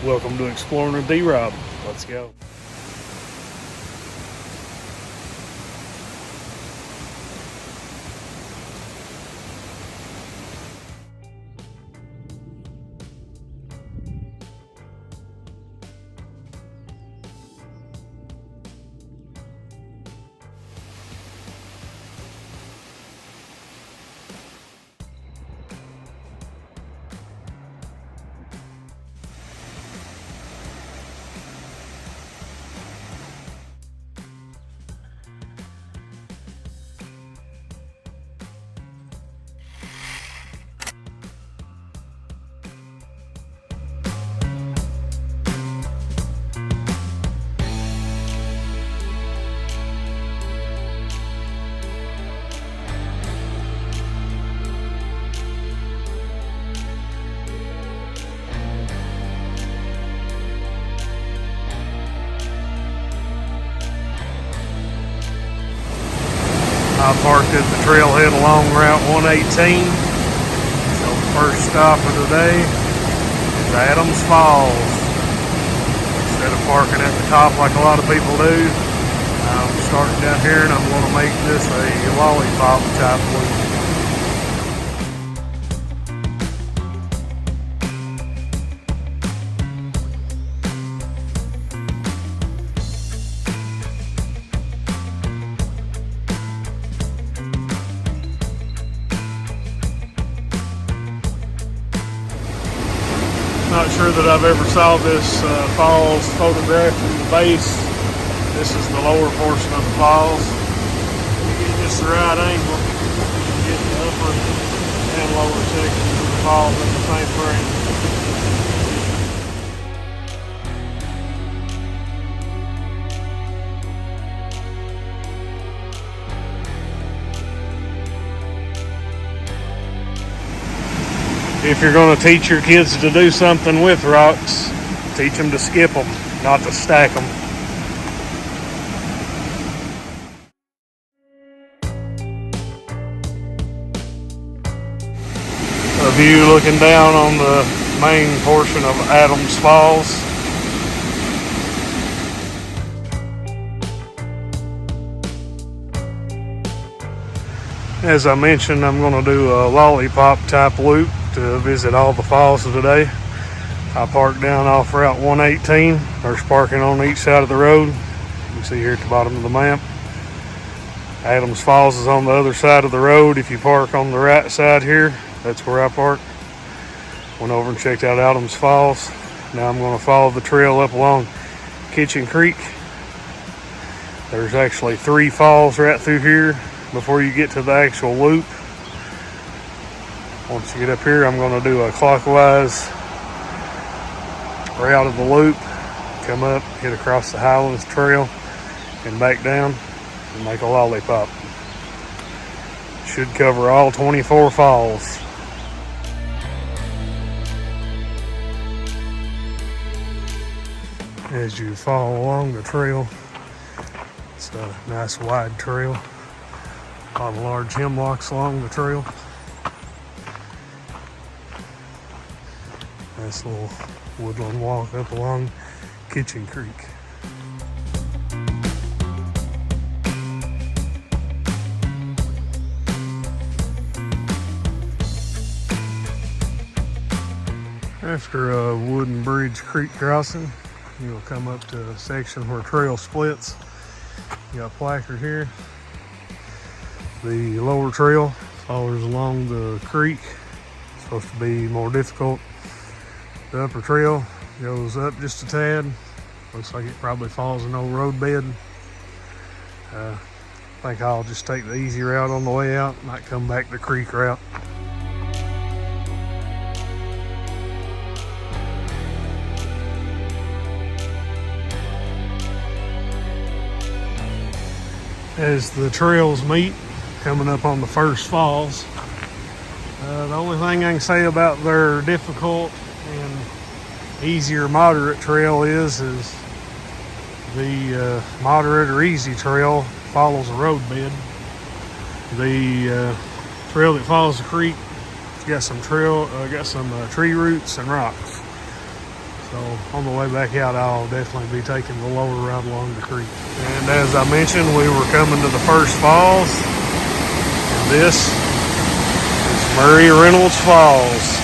Welcome to Exploring with D-Rob. Let's go. I parked at the trailhead along Route 118. So the first stop of the day is Adams Falls. Instead of parking at the top like a lot of people do, I'm starting down here and I'm going to make this a lollipop type loop. Not sure that I've ever saw this falls photographed from the base. This is the lower portion of the falls. If you get just the right angle, you can get the upper and lower sections of the falls in the same frame. If you're going to teach your kids to do something with rocks, teach them to skip them, not to stack them. A view looking down on the main portion of Adams Falls. As I mentioned, I'm going to do a lollipop type loop to visit all the falls of today. I parked down off Route 118. There's parking on each side of the road. You can see here at the bottom of the map. Adams Falls is on the other side of the road. If you park on the right side here, that's where I parked. Went over and checked out Adams Falls. Now I'm going to follow the trail up along Kitchen Creek. There's actually 3 falls right through here before you get to the actual loop. Once you get up here, I'm going to do a clockwise route of the loop, come up, hit across the Highlands Trail, and back down, and make a lollipop. Should cover all 24 falls. As you follow along the trail, it's a nice wide trail. A lot of large hemlocks along the trail. Nice little woodland walk up along Kitchen Creek. After a wooden bridge creek crossing, you'll come up to a section where trail splits. You got a placard here. The lower trail follows along the creek. It's supposed to be more difficult. The upper trail goes up just a tad. Looks like it probably follows an old road bed. I think I'll just take the easy route on the way out. Might come back the creek route. As the trails meet, coming up on the first falls, the only thing I can say about their difficult and easier moderate trail is the moderate or easy trail follows a road bed. The trail that follows the creek got some tree roots and rocks. So on the way back out, I'll definitely be taking the lower route along the creek. And as I mentioned, we were coming to the first falls. And this is Murray Reynolds Falls.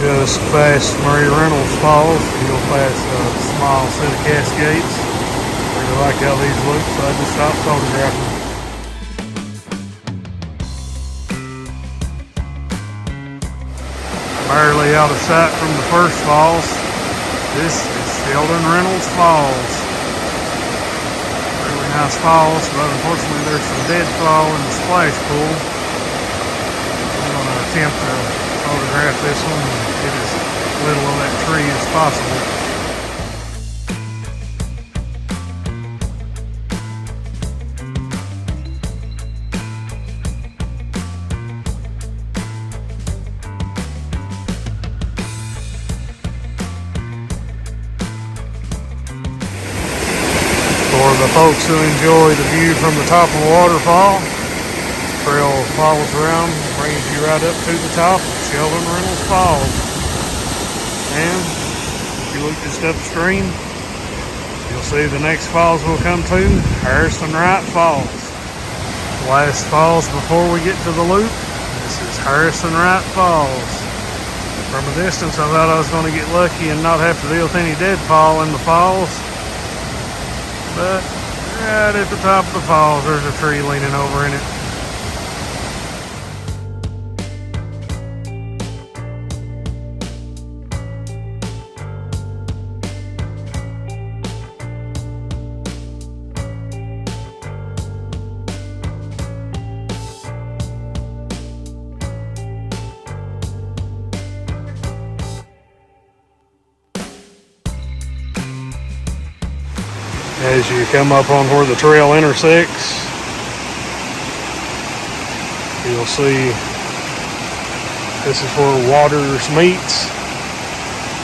Just past Murray Reynolds Falls, you'll pass a small set of cascades. Really like how these look, so I just stopped photographing. Barely out of sight from the first falls. This is Sheldon Reynolds Falls. Really nice falls, but unfortunately there's some deadfall in the splash pool. I'm going to attempt to photograph this one and get as little of that tree as possible. For the folks who enjoy the view from the top of the waterfall, trail follows around, brings you right up to the top of Sheldon Reynolds Falls. And if you look just upstream, you'll see the next falls we'll come to, Harrison Wright Falls. Last falls before we get to the loop, this is Harrison Wright Falls. From a distance I thought I was going to get lucky and not have to deal with any deadfall in the falls. But right at the top of the falls, there's a tree leaning over in it. As you come up on where the trail intersects, you'll see this is where Waters meets.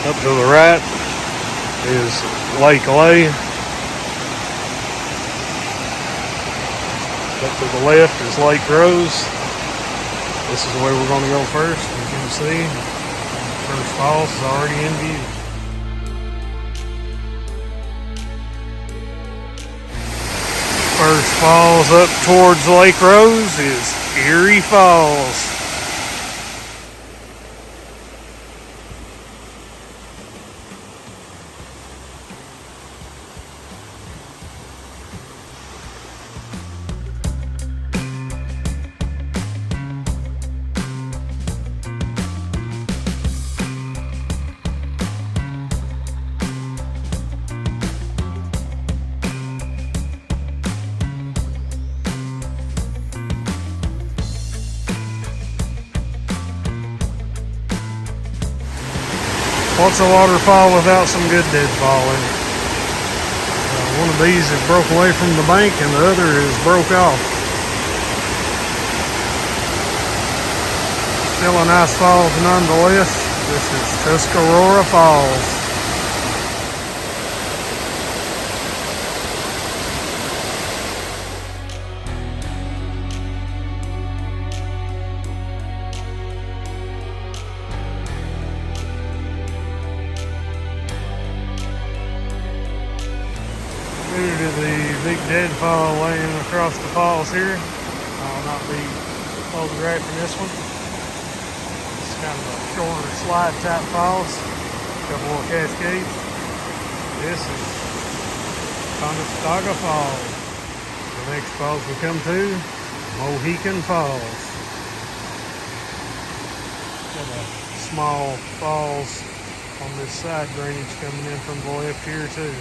Up to the right is Lake Lay. Up to the left is Lake Rose. This is the way we're going to go first. As you can see, first falls is already in view. First falls up towards Lake Rose is Erie Falls. What's a waterfall without some good deadfall in it? One of these is broke away from the bank and the other is broke off. Still a nice falls nonetheless. This is Tuscarora Falls. Due to the big deadfall laying across the falls here, I'll not be photographing this one. It's kind of a shorter slide type falls, a couple more cascades. This is Conestoga Falls. The next falls we come to, Mohican Falls. Got a small falls on this side drainage coming in from the left here too.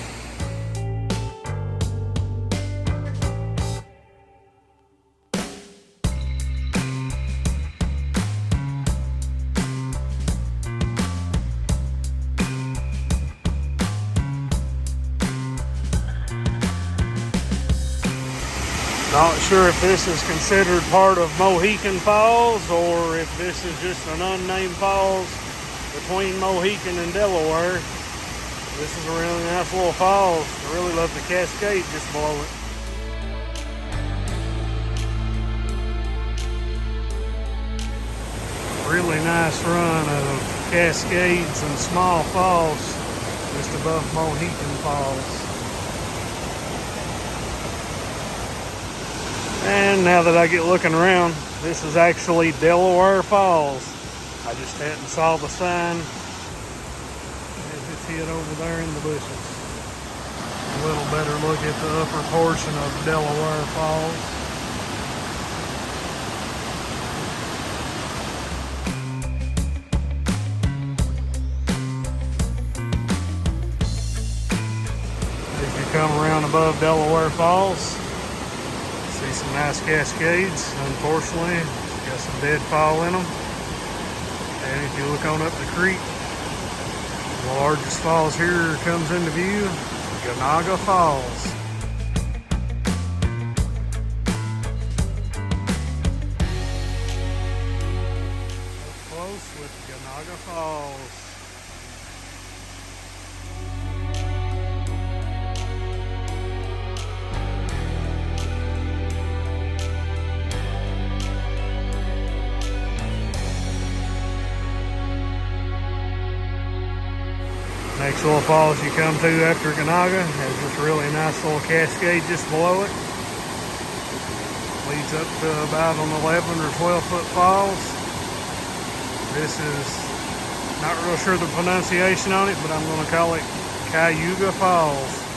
Not sure if this is considered part of Mohican Falls or if this is just an unnamed falls between Mohican and Delaware. This is a really nice little falls. I really love the cascade just below it. Really nice run of cascades and small falls just above Mohican Falls. And now that I get looking around, this is actually Delaware Falls. I just hadn't saw the sign as it's hid over there in the bushes. A little better look at the upper portion of Delaware Falls. As you come around above Delaware Falls, see some nice cascades. Unfortunately, it's got some deadfall in them. And if you look on up the creek, the largest falls here comes into view, Ganaga Falls. Up close with Ganaga Falls. Next little falls you come to after Ganaga has this really nice little cascade just below it. Leads up to about an 11 or 12 foot falls. This is not real sure the pronunciation on it, but I'm going to call it Cayuga Falls.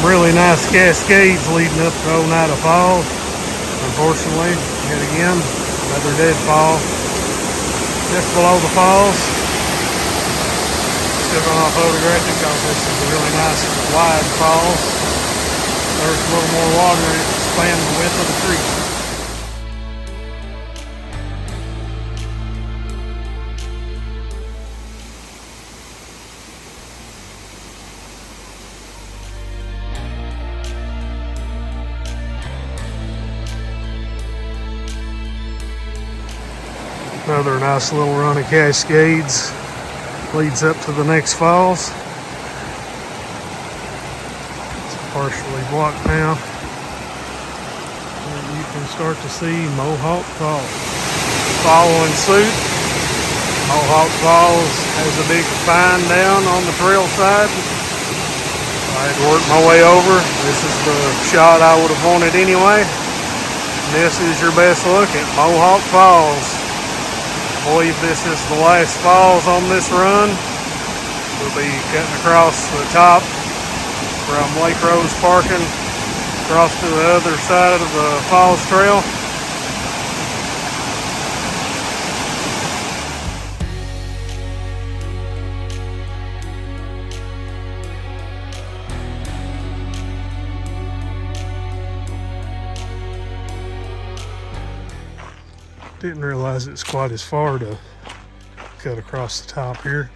Really nice cascades leading up to Oneida Falls. Unfortunately, yet again, another deadfall just below the falls. Still gonna photograph it because this is a really nice wide falls. There's a little more water and it spans the width of the creek. Another nice little run of cascades leads up to the next falls. It's partially blocked now. And you can start to see Mohawk Falls. Following suit, Mohawk Falls has a big find down on the trail side. I had to work my way over. This is the shot I would have wanted anyway. This is your best look at Mohawk Falls. I believe this is the last falls on this run. We'll be cutting across the top from Lake Rose parking across to the other side of the falls trail. Didn't realize it's quite as far to cut across the top here.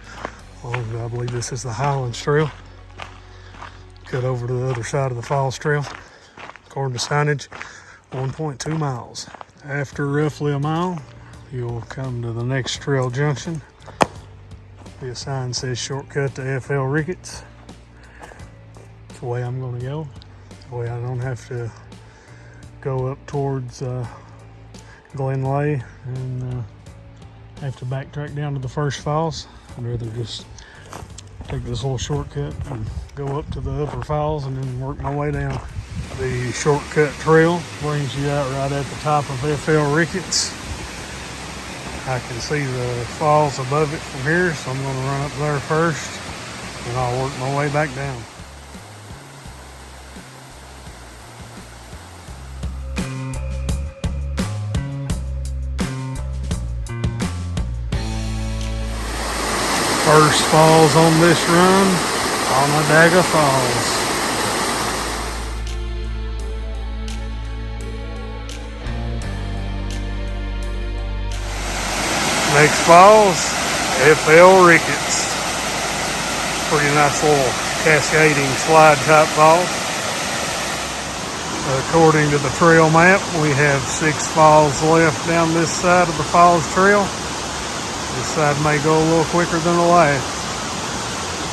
I believe this is the Highlands Trail. Cut over to the other side of the Falls Trail. According to signage, 1.2 miles. After roughly a mile, you'll come to the next trail junction. The sign says shortcut to FL Ricketts. That's the way I'm going to go. That way I don't have to go up towards Glen Lay and have to backtrack down to the first falls. I'd rather just take this little shortcut and go up to the upper falls and then work my way down. The shortcut trail brings you out right at the top of FL Ricketts. I can see the falls above it from here, so I'm going to run up there first and I'll work my way back down. First falls on this run Onondaga Falls. Next falls, FL Ricketts. Pretty nice little cascading slide type falls. According to the trail map, we have 6 falls left down this side of the falls trail. This side may go a little quicker than the last.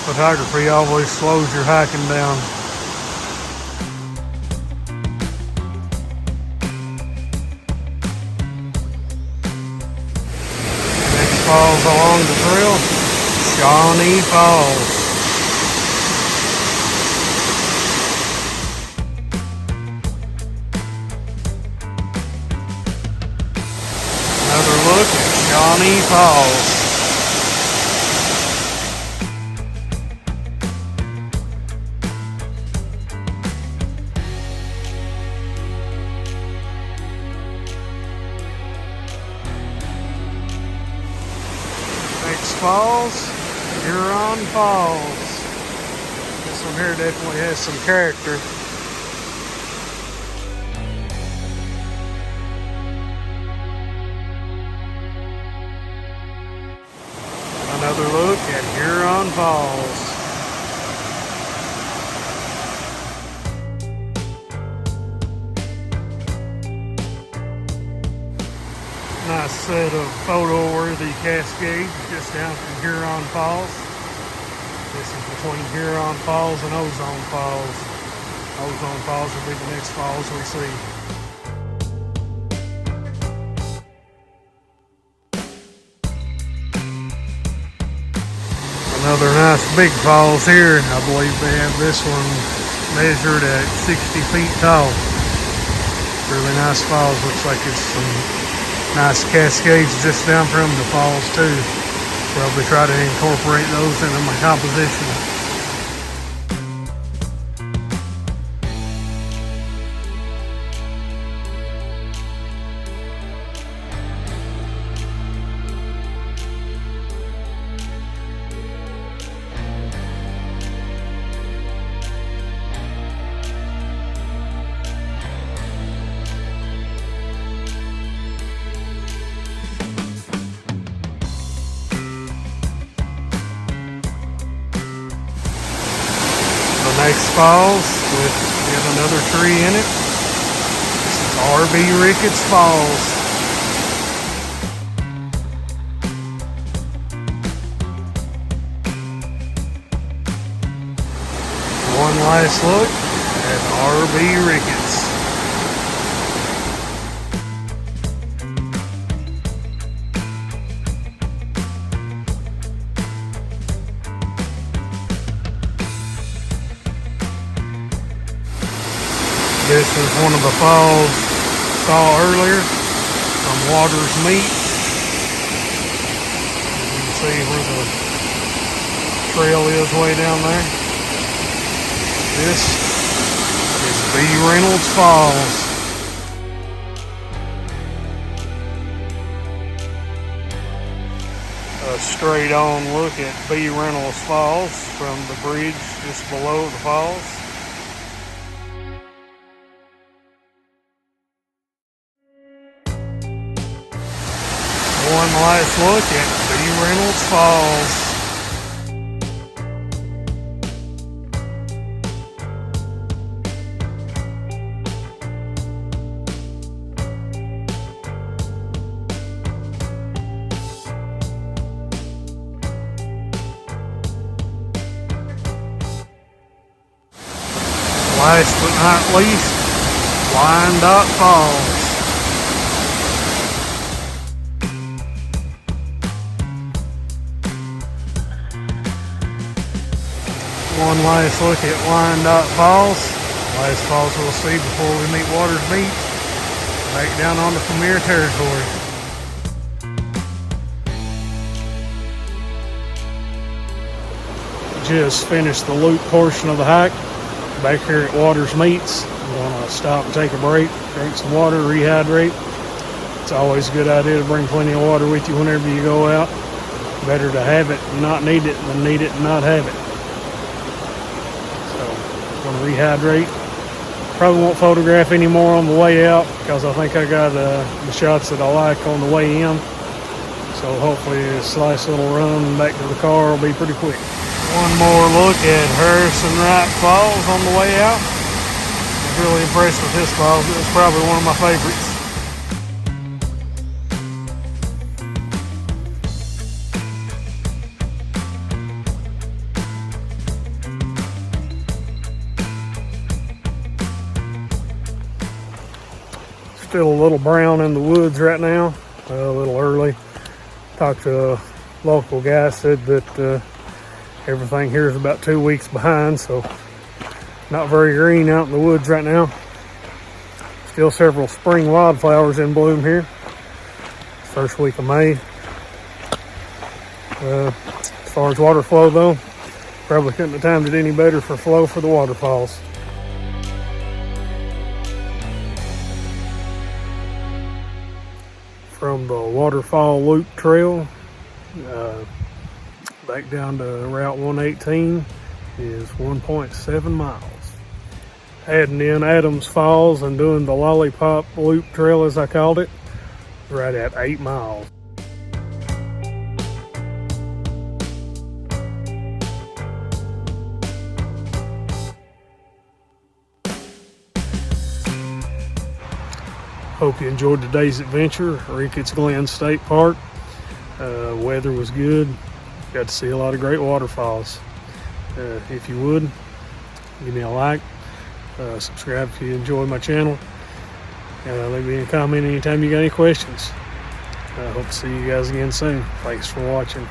Photography always slows your hiking down. Next falls along the trail, Shawnee Falls. Another look at Shawnee Falls. Next falls, Huron Falls. This one here definitely has some character. Another look at Huron Falls. Nice set of photo-worthy cascades just down from Huron Falls. This is between Huron Falls and Ozone Falls. Ozone Falls will be the next falls we see. Another nice big falls here. I believe they have this one measured at 60 feet tall. Really nice falls. Looks like it's some nice cascades just down from the falls too. Probably try to incorporate those into my composition. Next falls with yet another tree in it. This is RB Ricketts Falls. One last look at RB Ricketts. This is one of the falls saw earlier from Waters Meet. You can see where the trail is way down there. This is B. Reynolds Falls. A straight on look at B. Reynolds Falls from the bridge just below the falls. One last look at B. Reynolds Falls. Last but not least, Wyandotte Falls. One last look at Wyandotte Falls. Last falls we'll see before we meet Waters Meet. Back down on the Premier territory. Just finished the loop portion of the hike. Back here at Waters Meets. I'm gonna stop and take a break, drink some water, rehydrate. It's always a good idea to bring plenty of water with you whenever you go out. Better to have it and not need it than need it and not have it. going to rehydrate. Probably won't photograph anymore on the way out because I think I got the shots that I like on the way in. So hopefully this nice little run back to the car will be pretty quick. One more look at Harrison Wright Falls on the way out. I was really impressed with this falls. It was probably one of my favorites. Still a little brown in the woods right now, a little early. Talked to a local guy, said that everything here is about 2 weeks behind, so not very green out in the woods right now. Still several spring wildflowers in bloom here. First week of May. As far as water flow though, probably couldn't have timed it any better for flow for the waterfalls. From the waterfall loop trail back down to Route 118 is 1.7 miles. Adding in Adams Falls and doing the lollipop loop trail, as I called it, right at 8 miles. Hope you enjoyed today's adventure at Ricketts Glen State Park. Weather was good. Got to see a lot of great waterfalls. If you would, give me a like. Subscribe if you enjoy my channel. Leave me a comment anytime you got any questions. I hope to see you guys again soon. Thanks for watching.